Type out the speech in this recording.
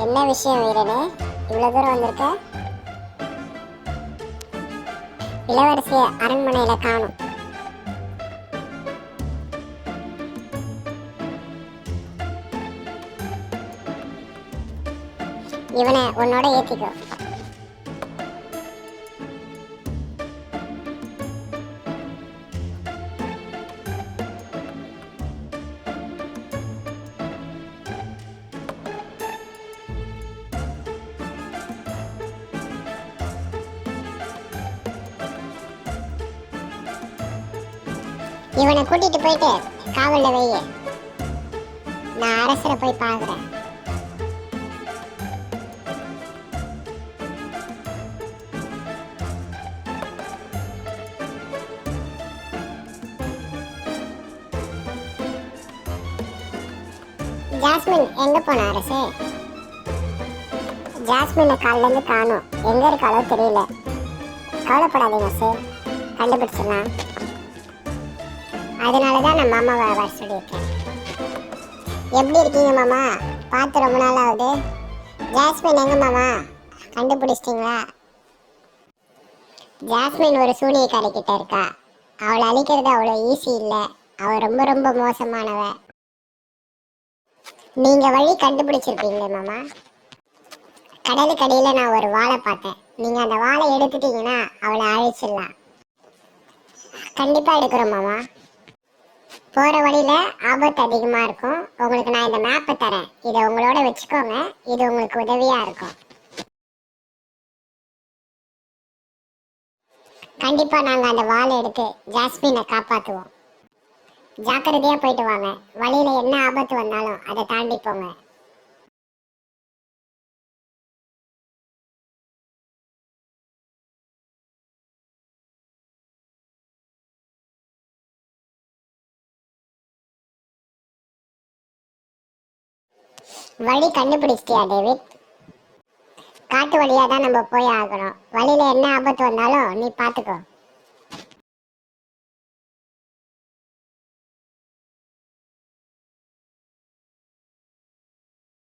என்ன விஷயம் வீரனே, இவ்வளவு தூரம் வந்திருக்க? இளவரசிய அரண்மனையில காணும். இவனை உன்னோட ஏத்திக்கோ. இவனை கூட்டிட்டு போயிட்டு காவல்ல வைய. நான் அரசரை போய் பாக்குறேன். ஜாஸ்மின் எங்க போன அரசே? ஜாஸ்மினை காலில இருந்து காணும். எங்க இருக்காளோ தெரியல. கவலைப்படாதீங்க சார், கண்டுபிடிச்சிடலாம். அதனாலதான் நான் மாமாவை வர சொல்லியிருக்கேன். எப்படி இருக்கீங்க மாமா? பார்த்து ரொம்ப நாள் ஆகுது. ஜாஸ்மின் எங்க மாமா, கண்டுபிடிச்சிட்டிங்களா? ஜாஸ்மின் ஒரு சூனியக்காரி கிட்ட இருக்கா. அவளை அழிக்கிறது அவ்வளோ ஈஸி இல்லை. அவள் ரொம்ப ரொம்ப மோசமானவ. நீங்க வழி கண்டுபிடிச்சிருப்பீங்களே மாமா. கடலுக்கு அடியில் நான் ஒரு வாழை பார்த்தேன். நீங்க அந்த வாழை எடுத்துட்டீங்கன்னா அவளை அழிச்சிடலாம். கண்டிப்பா எடுக்கிறோம் மாமா. போற வழியில ஆபத்து அதிகமா இருக்கும். உங்களுக்கு நான் இந்த மேப்பை தரேன். இதை உங்களோட வச்சுக்கோங்க. இது உங்களுக்கு உதவியா இருக்கும். கண்டிப்பா நாங்க அந்த வாளை எடுத்து ஜாஸ்மினை காப்பாத்துவோம். ஜாக்கிரதையா போயிட்டு வாங்க. வழியில என்ன ஆபத்து வந்தாலும் அதை தாண்டி போங்க. வழி கண்டுபிடிச்சிட்டியா டேவிட்? காட்டு வழியா தான் நம்ம போய் ஆகணும். வழியில என்ன ஆபத்து வந்தாலும் நீ பாத்துக்கோ.